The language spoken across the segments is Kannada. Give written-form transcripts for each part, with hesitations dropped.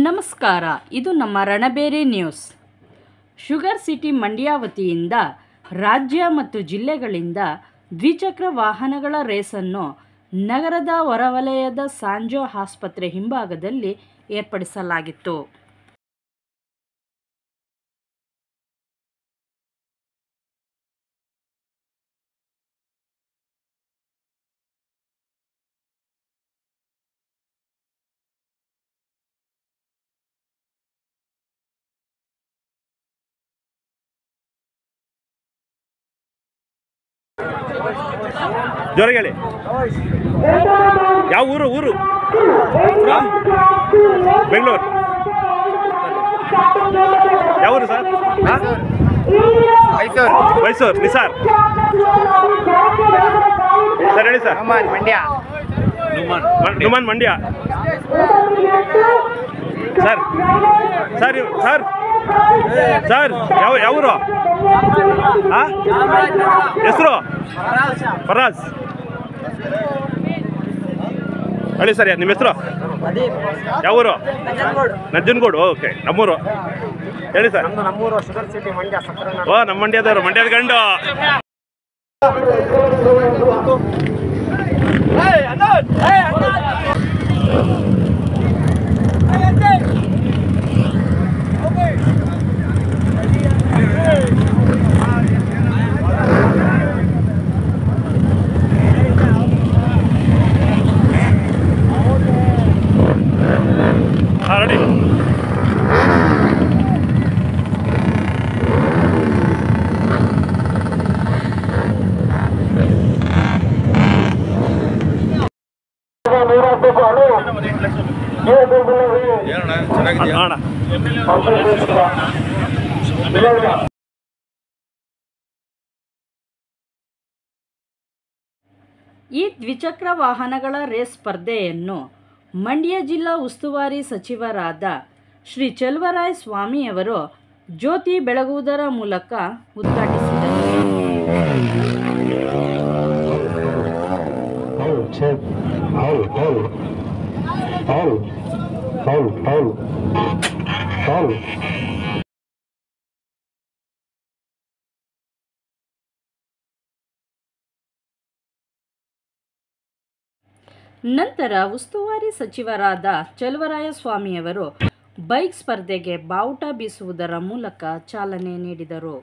ನಮಸ್ಕಾರ, ಇದು ನಮ್ಮ ರಣಬೇರಿ ನ್ಯೂಸ್. ಶುಗರ್ ಸಿಟಿ ಮಂಡ್ಯ ವತಿಯಿಂದ ರಾಜ್ಯ ಮತ್ತು ಜಿಲ್ಲೆಗಳಿಂದ ದ್ವಿಚಕ್ರ ವಾಹನಗಳ ರೇಸನ್ನು ನಗರದ ಹೊರವಲಯದ ಸಾಂಜೋ ಆಸ್ಪತ್ರೆ ಹಿಂಭಾಗದಲ್ಲಿ ಏರ್ಪಡಿಸಲಾಗಿತ್ತು. ಜೋರಾಗಿ ಹೇಳಿ. ಯಾವ ಊರು? ಬೆಂಗಳೂರು. ಯಾವ ಊರು ಸರ್? ಮೈಸೂರು. ನಿಸಾರ್ ಸರ್ ಹೇಳಿ sir. Numan Mandya sir. Sir sir sir ಯಾವ ಊರು? ಹೆಸರು ಫರಾಜ್. ಹೇಳಿ ಸರ್, ನಿಮ್ಮ ಹೆಸರು? ಯಾವ ಊರು? ನಂಜನಗೂಡು. ಓಕೆ, ನಮ್ಮೂರು. ಹೇಳಿ ಸರ್. ನಮ್ಮೂರು ಶುಗರ್ ಸಿಟಿ ಮಂಡ್ಯ. ಓ, ನಮ್ಮ ಮಂಡ್ಯದವರು, ಮಂಡ್ಯದ ಗಂಡು. ಈ ದ್ವಿಚಕ್ರ ವಾಹನಗಳ ರೇಸ್ ಸ್ಪರ್ಧೆಯನ್ನು ಮಂಡ್ಯ ಜಿಲ್ಲಾ ಉಸ್ತುವಾರಿ ಸಚಿವರಾದ ಶ್ರೀ ಚೆಲುವರಾಯ ಸ್ವಾಮಿಯವರು ಜ್ಯೋತಿ ಬೆಳಗುವುದರ ಮೂಲಕ ಉದ್ಘಾಟಿಸಿದರು. ನಂತರ ಉಸ್ತುವಾರಿ ಸಚಿವರಾದ ಚೆಲುವರಾಯ ಸ್ವಾಮಿಯವರು ಬೈಕ್ ಸ್ಪರ್ಧೆಗೆ ಬಾವುಟ ಬೀಸುವುದರ ಮೂಲಕ ಚಾಲನೆ ನೀಡಿದರು.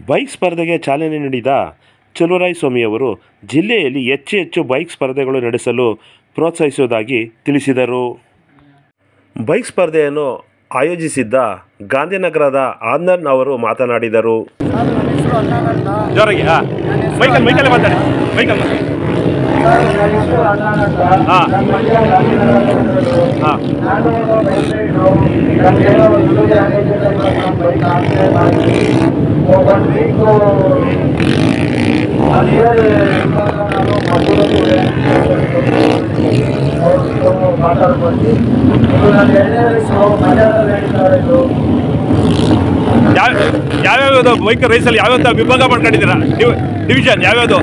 ಬೈಕ್ ಸ್ಪರ್ಧೆಗೆ ಚಾಲನೆ ನೀಡಿದ ಚೆಲುವರಾಯ ಸ್ವಾಮಿಯವರು ಜಿಲ್ಲೆಯಲ್ಲಿ ಹೆಚ್ಚು ಬೈಕ್ ಸ್ಪರ್ಧೆಗಳು ನಡೆಸಲು ಪ್ರೋತ್ಸಾಹಿಸುವುದಾಗಿ ತಿಳಿಸಿದರು. ಬೈಕ್ ಸ್ಪರ್ಧೆಯನ್ನು ಆಯೋಜಿಸಿದ್ದ ಗಾಂಧಿನಗರದ ಆನಂದ್ ಅವರು ಮಾತನಾಡಿದರು. ಜೋರಾಗಿ ಮೈಕಲ್ ಮಾತಾಡಿ. ಯಾವ್ಯಾವ್ದು ಬೈಕ್ ರೇಸಲ್ಲಿ ಯಾವ್ಯಾವ ವಿಭಾಗ ಮಾಡ್ಕೊಂಡಿದ್ದೀರಾ? ಡಿವಿಷನ್ ಯಾವ್ಯಾವುದು?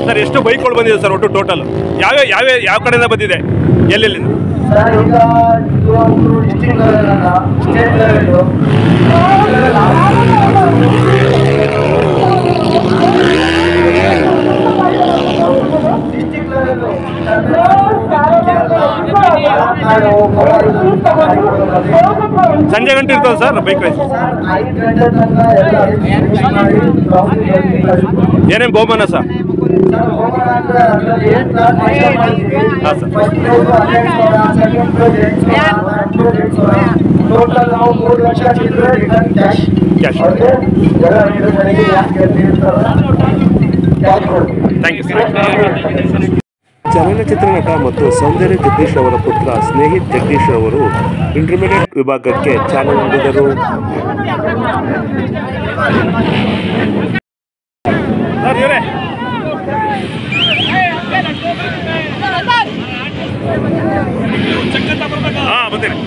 ಸರ್, ಎಷ್ಟು ಬೈಕ್ಗಳು ಬಂದಿದೆ ಸರ್ ಒಟ್ಟು ಟೋಟಲ್? ಯಾವ ಕಡೆಯಿಂದ ಬಂದಿದೆ? ಎಲ್ಲೆಲ್ಲಿ? ಸರ್, ಈಗ ಡಿಸ್ಟ್ರಿಕ್ಟ್ ಲೆವೆಲ್, ಸ್ಟೇಟ್ ಲೆವೆಲ್ ಸಂಜೆ ಗಂಟೆ ಇರ್ತದೆ ಸರ್ ಬೈಕ್ ರೈಸ್? ಏನೇನು ಬಹುಮಾನ ಸರ್? ಹಾಂ sir. Cash. Thank you sir. ಚಲನಚಿತ್ರ ನಟ ಮತ್ತು ಸೌಂದರ್ಯ ಜಗದೀಶ್ ಅವರ ಪುತ್ರ ಸ್ನೇಹಿತ್ ಜಗದೀಶ್ ಅವರು ಇಂಟರ್ಮೀಡಿಯೇಟ್ ವಿಭಾಗಕ್ಕೆ ಚಾಲನೆ ನೀಡಿದರು. ಬಂದಿರಿ.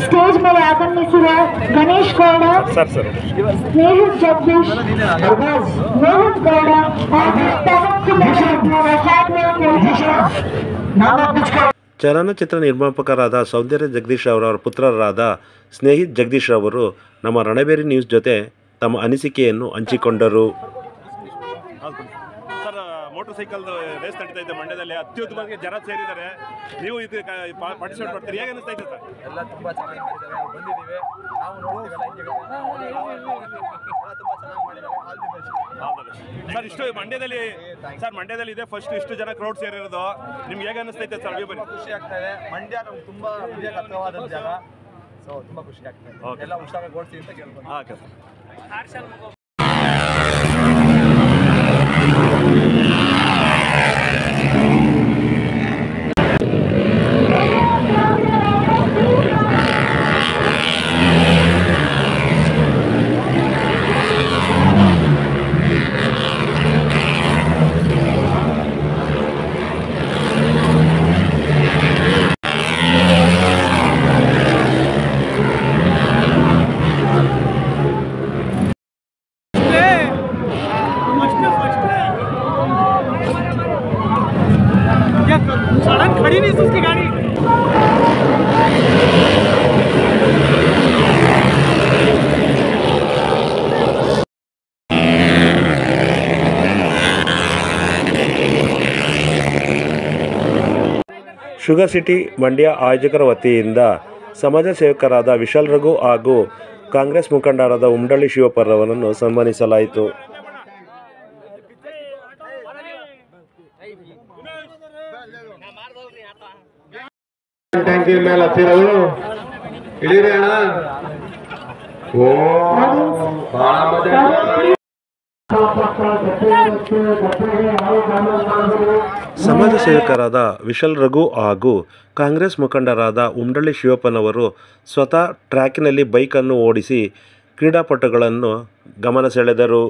ಸ್ಟೇಜ್ ಮೇಲೆ ಆಗಮಿಸಿದ ಗಣೇಶ್ ಗೌಡ, ಸ್ನೇಹಿತ್ ಜಗದೀಶ್, ಮೋಹನ್ ಗೌಡ ಚಲನಚಿತ್ರ ನಿರ್ಮಾಪಕರಾದ ಸೌಂದರ್ಯ ಜಗದೀಶ್ ಅವರ ಪುತ್ರರಾದ ಸ್ನೇಹಿತ್ ಜಗದೀಶ್ ಅವರು ನಮ್ಮ ರಣಬೇರಿ ನ್ಯೂಸ್ ಜೊತೆ ತಮ್ಮ ಅನಿಸಿಕೆಯನ್ನು ಹಂಚಿಕೊಂಡರು. ಮೋಟರ್ ಸೈಕಲ್ ರೇಸ್ ನಡೀತಾ ಇದೆ ಮಂಡ್ಯದಲ್ಲಿ, ಅತ್ಯುತ್ತಮವಾಗಿ ಜನ ಸೇರಿದ್ದಾರೆ. ನೀವು ಇದಕ್ಕೆ ಪಾರ್ಟಿಸಿಪೇಟ್ ಮಾಡ್ತೀರಿ, ಹೇಗೆ ಅನಿಸ್ತಾ ಇದೆ ಸರ್? ಎಲ್ಲ ತುಂಬ ಚೆನ್ನಾಗಿ ಮಾಡಿದ್ದಾರೆ, ಬಂದಿದ್ದೀವಿ, ನಾವು ನೋಡ್ತೀವಲ್ಲ ಹಿಂಗೆ ತುಂಬ ಚೆನ್ನಾಗಿ ಮಾಡಿದ್ದಾರೆ. ಸರ್ ಇಷ್ಟು ಮಂಡ್ಯದಲ್ಲಿ ಇದೆ ಫಸ್ಟ್ ಇಷ್ಟು ಜನ ಕ್ರೌಡ್ ಸೇರಿರೋದು, ನಿಮ್ಗೆ ಹೇಗೆ ಅನಿಸ್ತೈತೆ ಸರ್? ತುಂಬ ಖುಷಿ ಆಗ್ತಾ ಇದೆ. ಮಂಡ್ಯ ನಮ್ಗೆ ತುಂಬ ಹೃದಯ ಹತ್ತಿರವಾದ ಜಾಗ, ಸೊ ತುಂಬ ಖುಷಿ ಆಗ್ತಾ ಇದೆ. ಎಲ್ಲ ಹುಷಾರಾಗಿ ಓಡಿಸಿ ಅಂತ ಕೇಳ್ಬೋದು. Okay sir. सड़क खड़ी नहीं थी उसकी गाड़ी। ಶುಗರ್ ಸಿಟಿ ಮಂಡ್ಯ ಆಯೋಜಕರ ವತಿಯಿಂದ ಸಮಾಜ ಸೇವಕರಾದ ವಿಶಾಲ್ ರಘು ಹಾಗೂ ಕಾಂಗ್ರೆಸ್ ಮುಖಂಡರಾದ ಉಮ್ಡಳ್ಳಿ ಶಿವಪ್ಪರವರನ್ನು ಸನ್ಮಾನಿಸಲಾಯಿತು. ಟ್ಯಾಂಕಿ ಮೇಲೆ ಹತ್ತಿರೋದು ಇಳಿರಿ ಅಣ್ಣ. ಓ ಸಮಾಜ ಸೇವಕರಾದ ವಿಶಾಲ್ ರಘು ಹಾಗೂ ಕಾಂಗ್ರೆಸ್ ಮುಖಂಡರಾದ ಉಮ್ಡಳ್ಳಿ ಶಿವಪ್ಪನವರು ಸ್ವತಃ ಟ್ರ್ಯಾಕ್ನಲ್ಲಿ ಬೈಕನ್ನು ಓಡಿಸಿ ಕ್ರೀಡಾಪಟುಗಳನ್ನು ಗಮನ ಸೆಳೆದರು.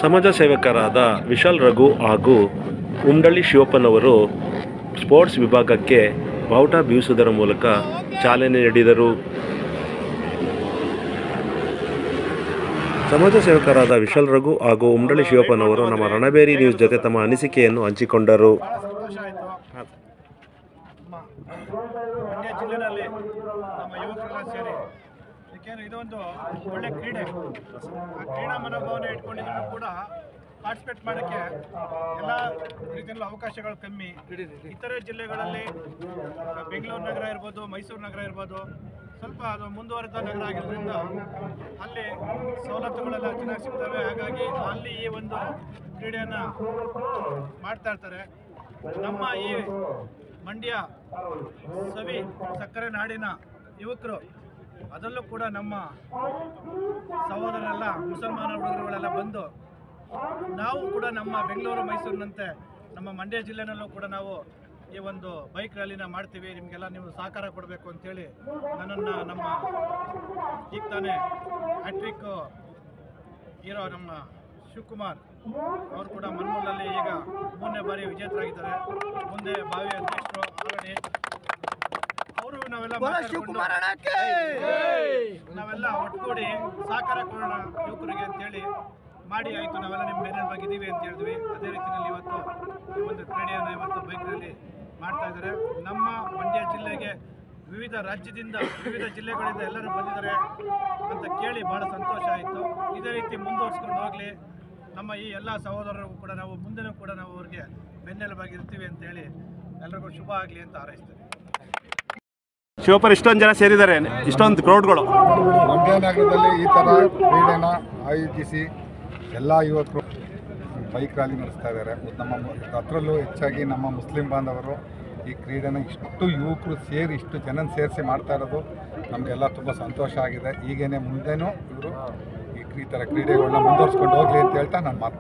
ಸಮಾಜ ಸೇವಕರಾದ ವಿಶಾಲ್ ರಘು ಹಾಗೂ ಉಮ್ಡಳ್ಳಿ ಶಿವಪ್ಪನವರು ಸ್ಪೋರ್ಟ್ಸ್ ವಿಭಾಗಕ್ಕೆ ಬಾವುಟ ಬೀಸುವುದರ ಮೂಲಕ ಚಾಲನೆ ನೀಡಿದರು. ಸಮಾಜ ಸೇವಕರಾದ ವಿಶಾಲ್ ರಘು ಹಾಗೂ ಉಮ್ಡಳ್ಳಿ ಶಿವಪ್ಪನವರು ನಮ್ಮ ರಣಬೇರಿ ನ್ಯೂಸ್ ಜೊತೆ ತಮ್ಮ ಅನಿಸಿಕೆಯನ್ನು ಹಂಚಿಕೊಂಡರು. ಮಂಡ್ಯ ಜಿಲ್ಲೆಯಲ್ಲಿ ನಮ್ಮ ಯುವಕರೆಲ್ಲ ಸೇರಿ ಏಕೆಂದರೆ ಇದೊಂದು ಒಳ್ಳೆ ಕ್ರೀಡೆ, ಆ ಕ್ರೀಡಾ ಮನೋಭಾವನೆ ಇಟ್ಕೊಂಡಿದ್ರು ಕೂಡ ಪಾರ್ಟಿಸಿಪೇಟ್ ಮಾಡೋಕ್ಕೆ ಎಲ್ಲ ರೀತಿಯಲ್ಲೂ ಅವಕಾಶಗಳು ಕಮ್ಮಿ. ಇತರೆ ಜಿಲ್ಲೆಗಳಲ್ಲಿ ಬೆಂಗಳೂರು ನಗರ ಇರ್ಬೋದು, ಮೈಸೂರು ನಗರ ಇರ್ಬೋದು, ಸ್ವಲ್ಪ ಅದು ಮುಂದುವರೆದ ನಗರ ಆಗಿರೋದ್ರಿಂದ ಅಲ್ಲಿ ಸವಲತ್ತುಗಳೆಲ್ಲ ಚೆನ್ನಾಗಿ ಸಿಗ್ತವೆ. ಹಾಗಾಗಿ ಅಲ್ಲಿ ಈ ಒಂದು ಕ್ರೀಡೆಯನ್ನು ಮಾಡ್ತಾ ಇರ್ತಾರೆ. ನಮ್ಮ ಈ ಮಂಡ್ಯ ಸವಿ ಸಕ್ಕರೆ ನಾಡಿನ ಯುವಕರು, ಅದರಲ್ಲೂ ಕೂಡ ನಮ್ಮ ಸಹೋದರರೆಲ್ಲ ಮುಸಲ್ಮಾನ ಹುಡುಗರುಗಳೆಲ್ಲ ಬಂದು ನಾವು ಕೂಡ ನಮ್ಮ ಬೆಂಗಳೂರು ಮೈಸೂರಿನಂತೆ ನಮ್ಮ ಮಂಡ್ಯ ಜಿಲ್ಲೆನಲ್ಲೂ ಕೂಡ ನಾವು ಈ ಒಂದು ಬೈಕ್ ರ್ಯಾಲಿನ ಮಾಡ್ತೀವಿ, ನಿಮಗೆಲ್ಲ ನೀವು ಸಹಕಾರ ಕೊಡಬೇಕು ಅಂತೇಳಿ ನನ್ನನ್ನು ನಮ್ಮ ಈಗ ತಾನೇ ಹ್ಯಾಟ್ರಿಕ್ ಹೀರೋ ನಮ್ಮ ಶಿವಕುಮಾರ್ ಅವರು ಕೂಡ ಮನ್ಮೂಲಲ್ಲಿ ಈಗ 3ನೇ ಬಾರಿ ವಿಜೇತರಾಗಿದ್ದಾರೆ. ಮುಂದೆ ಭಾವಿ ಅಧ್ಯಕ್ಷರು ಆಲ್ರೆಡಿ ಅವರು ನಾವೆಲ್ಲ ಒಟ್ಟುಗೂಡಿ ಸಹಕಾರ ಕೊಡೋಣ ಯುವಕರಿಗೆ ಅಂತೇಳಿ ಮಾಡಿ ಆಯಿತು ನಾವೆಲ್ಲ ನಿಮ್ಮ ಬೆನ್ನೆಲುಬಾಗಿದ್ದೀವಿ ಅಂತ ಹೇಳಿದ್ವಿ. ಅದೇ ರೀತಿಯಲ್ಲಿ ಇವತ್ತು ಈ ಒಂದು ಕ್ರೀಡೆಯನ್ನು ಇವತ್ತು ಬೈಕ್ನಲ್ಲಿ ಮಾಡ್ತಾ ಇದ್ದಾರೆ. ನಮ್ಮ ಮಂಡ್ಯ ಜಿಲ್ಲೆಗೆ ವಿವಿಧ ರಾಜ್ಯದಿಂದ ವಿವಿಧ ಜಿಲ್ಲೆಗಳಿಂದ ಎಲ್ಲರೂ ಬಂದಿದ್ದಾರೆ ಅಂತ ಕೇಳಿ ಭಾಳ ಸಂತೋಷ ಆಯಿತು. ಇದೇ ರೀತಿ ಮುಂದುವರಿಸ್ಕೊಂಡು ಹೋಗಲಿ. ನಮ್ಮ ಈ ಎಲ್ಲ ಸಹೋದರರಿಗೂ ಕೂಡ ನಾವು ಮುಂದೆನೂ ಕೂಡ ನಾವು ಅವ್ರಿಗೆ ಬೆನ್ನೆಲುಬಾಗಿರ್ತೀವಿ ಅಂತೇಳಿ ಎಲ್ಲರಿಗೂ ಶುಭ ಆಗಲಿ ಅಂತ ಹಾರೈಸ್ತೀನಿ. ಶಿವಪುರ ಇಷ್ಟೊಂದು ಜನ ಸೇರಿದ್ದಾರೆ, ಇಷ್ಟೊಂದು ಕ್ರೌಡ್ಗಳು. ಮಂಡ್ಯ ನಗರದಲ್ಲಿ ಈ ಥರ ಕ್ರೀಡೆನ ಆಯೋಜಿಸಿ ಎಲ್ಲ ಯುವಕರು ಬೈಕ್ ರ್ಯಾಲಿ ನಡೆಸ್ತಾ ಇದ್ದಾರೆ. ನಮ್ಮ ಅದರಲ್ಲೂ ಹೆಚ್ಚಾಗಿ ನಮ್ಮ ಮುಸ್ಲಿಂ ಬಾಂಧವರು ಈ ಕ್ರೀಡೆನ ಇಷ್ಟು ಯುವಕರು ಸೇರಿ ಇಷ್ಟು ಜನ ಸೇರಿಸಿ ಮಾಡ್ತಾ ಇರೋದು ನಮಗೆಲ್ಲ ತುಂಬ ಸಂತೋಷ ಆಗಿದೆ. ಈಗೇನೆ ಮುಂದೆನೂ ಇವರು ಈ ಥರ ಕ್ರೀಡೆಗಳನ್ನ ಮುಂದುವರಿಸ್ಕೊಂಡು ಹೋಗಲಿ ಅಂತ ಹೇಳ್ತಾ ನಾನು ಮಾತು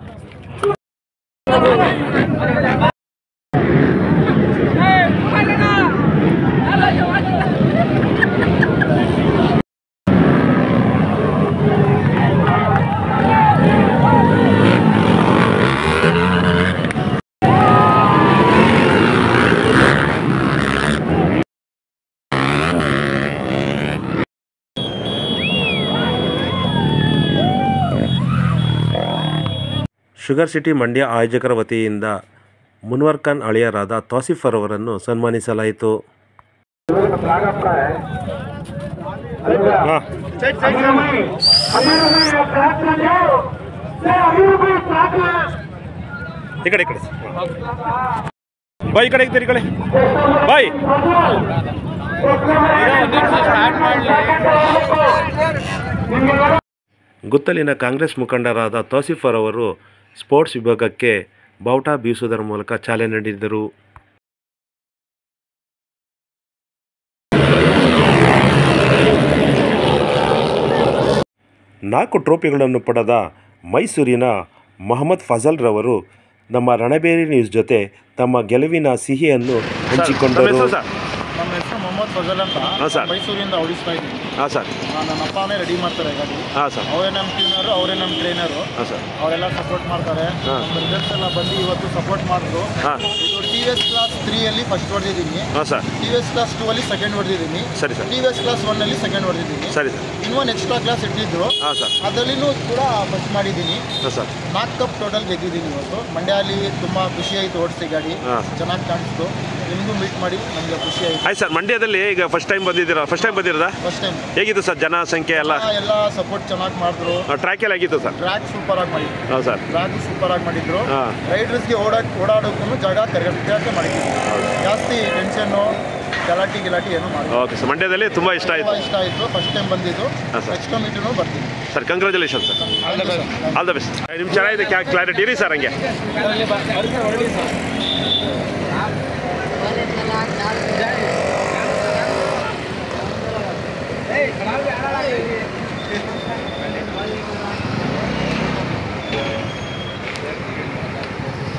ಶುಗರ್ ಸಿಟಿ ಮಂಡ್ಯ ಆಯೋಜಕರ ವತಿಯಿಂದ ಮುನ್ವರ್ ಖಾನ್ ಅಳಿಯರಾದ ತೌಸಿಫರ್ ಅವರನ್ನು ಸನ್ಮಾನಿಸಲಾಯಿತು. ಈ ಕಡೆ ಬಾಯ್, ಈ ಕಡೆ ಈ ಕಡೆ ಬಾಯ್. ಗುತ್ತಲಿನ ಕಾಂಗ್ರೆಸ್ ಮುಖಂಡರಾದ ತೌಸಿಫರ್ ಅವರು ಸ್ಪೋರ್ಟ್ಸ್ ವಿಭಾಗಕ್ಕೆ ಬಾವುಟ ಬೀಸುವುದರ ಮೂಲಕ ಚಾಲನೆ ನೀಡಿದರು. 4 ಟ್ರೋಫಿಗಳನ್ನು ಪಡೆದ ಮೈಸೂರಿನ ಮೊಹಮ್ಮದ್ ಫಜಲ್ ರವರು ನಮ್ಮ ರಣಬೇರಿ ನ್ಯೂಸ್ ಜೊತೆ ತಮ್ಮ ಗೆಲುವಿನ ಸಿಹಿಯನ್ನು ಹಂಚಿಕೊಂಡರು. ನಮ್ಮ ಹೆಸರು ಮೊಹಮ್ಮದ್ ಫಜಲ್ ಅಂತ. ಮೈಸೂರಿಂದ ಓಡಿಸ್ತಾ ಇದ್ದೀನಿ. ಹಾಂ ಸರ್. ನನ್ನ ಅಪ್ಪನೇ ರೆಡಿ ಮಾಡ್ತಾರೆ ಗಾಡಿ. ಹಾಂ ಸರ್. ಅವರೇ ನಮ್ಮ ಟ್ಯೂನರು, ಅವರೇ ನಮ್ಮ ಟ್ರೈನರು. ಹಾಂ ಸರ್. ಅವರೆಲ್ಲ ಸಪೋರ್ಟ್ ಮಾಡ್ತಾರೆ. ನಮ್ಮ ರಿಸಲ್ಟ್ಸ್ ಎಲ್ಲ ಬಂದು ಇವತ್ತು ಸಪೋರ್ಟ್ ಮಾಡಿದ್ರು. ಇದು TVS ಕ್ಲಾಸ್ 3 ಫಸ್ಟ್ ಹೊಡೆದಿದ್ದೀನಿ. ಹಾಂ ಸರ್. TVS ಕ್ಲಾಸ್ 2 ಸೆಕೆಂಡ್ ಹೊಡೆದಿದ್ದೀನಿ. ಸರಿ ಸರ್. TVS ಕ್ಲಾಸ್ 1 ಸೆಕೆಂಡ್ ಹೊಡೆದಿದ್ದೀನಿ. ಸರಿ ಸರ್. ಇನ್ನೊಂದು ಎಕ್ಸ್ಟ್ರಾ ಕ್ಲಾಸ್ ಇಟ್ಟಿದ್ರು. ಹಾಂ ಸರ್. ಅದರಲ್ಲಿನೂ ಕೂಡ ಫಸ್ಟ್ ಮಾಡಿದ್ದೀನಿ. ಹಾಂ ಸರ್. 4 ಕಪ್ ಟೋಟಲ್ ಗೆದ್ದಿದ್ದೀನಿ ಇವತ್ತು. ಮಂಡ್ಯಲ್ಲಿ ತುಂಬ ಖುಷಿ ಆಯಿತು ಓಡಿಸಿ ಗಾಡಿ. ಚೆನ್ನಾಗಿ ಕಾಣಿಸ್ತು. ನಿಮಗೂ ಮೀಟ್ ಮಾಡಿ ನಮಗೆ ಖುಷಿ ಆಯಿತು. ಆಯ್ತು ಸರ್. ಮಂಡ್ಯದಲ್ಲಿ ಈಗ ಫಸ್ಟ್ ಟೈಮ್ ಬಂದಿದ್ದೀರಾ? ಫಸ್ಟ್ ಟೈಮ್ ಬಂದಿರೋದಾ? First time. ಹೇಗಿತ್ತು ಸರ್ ಜನಸಂಖ್ಯೆ ಎಲ್ಲ? ಎಲ್ಲ ಸಪೋರ್ಟ್ ಚೆನ್ನಾಗಿ ಮಾಡಿದ್ರು. ಟ್ರ್ಯಾಕ್ ಎಲ್ಲ ಆಗಿತ್ತು ಸರ್? ಟ್ರ್ಯಾಕ್ ಸೂಪರ್ ಆಗಿ ಮಾಡಿದ್ರು. ಹಾಂ ಸರ್. ಟ್ರ್ಯಾಕ್ ಸೂಪರ್ ಆಗಿ ಮಾಡಿದ್ರು. ರೈಡರ್ಸ್ಗೆ ಓಡಾಡೋಕ್ಕೂ ಜಾಗ ಕರೆಕ್ಟಾಗಿ ಮಾಡಿದ್ರು. ಜಾಸ್ತಿ ಟೆನ್ಷನ್ನು ಗಲಾಟಿ ಏನು ಮಾಡಿದ್ರು. Okay sir. ಮಂಡ್ಯದಲ್ಲಿ ತುಂಬ ಇಷ್ಟ ಆಯಿತು. ಇಷ್ಟ ಆಯಿತು. ಫಸ್ಟ್ ಟೈಮ್ ಬಂದಿದ್ದು. ನೆಕ್ಸ್ಟ್ ಮೀಟೂ ಬರ್ತೀನಿ sir. Congratulation sir. All the best. ನಿಮ್ಮ ಚೆನ್ನಾಗಿದೆ ಕ್ಲಾರಿಟಿ ಇರಿ ಸರ್. ಹಂಗೆ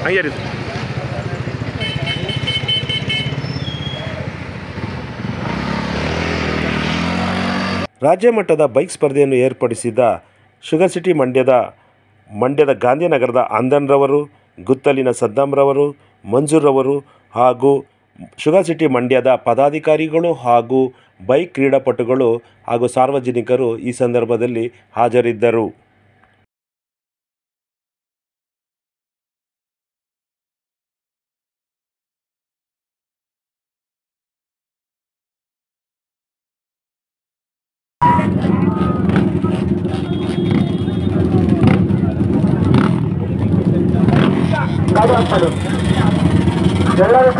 ಹಂಗೆ ರೀ. ರಾಜ್ಯ ಮಟ್ಟದ ಬೈಕ್ ಸ್ಪರ್ಧೆಯನ್ನು ಏರ್ಪಡಿಸಿದ ಶುಗರ್ ಸಿಟಿ ಮಂಡ್ಯದ ಗಾಂಧಿನಗರದ ಆಂದನ್ರವರು, ಗುತ್ತಲಿನ ಸದ್ದಾಂರವರು, ಮಂಜೂರ್ರವರು ಹಾಗೂ ಶುಗರ್ ಸಿಟಿ ಮಂಡ್ಯದ ಪದಾಧಿಕಾರಿಗಳು ಹಾಗೂ ಬೈಕ್ ಕ್ರೀಡಾಪಟುಗಳು ಹಾಗೂ ಸಾರ್ವಜನಿಕರು ಈ ಸಂದರ್ಭದಲ್ಲಿ ಹಾಜರಿದ್ದರು. ಎಲ್ಲರೂ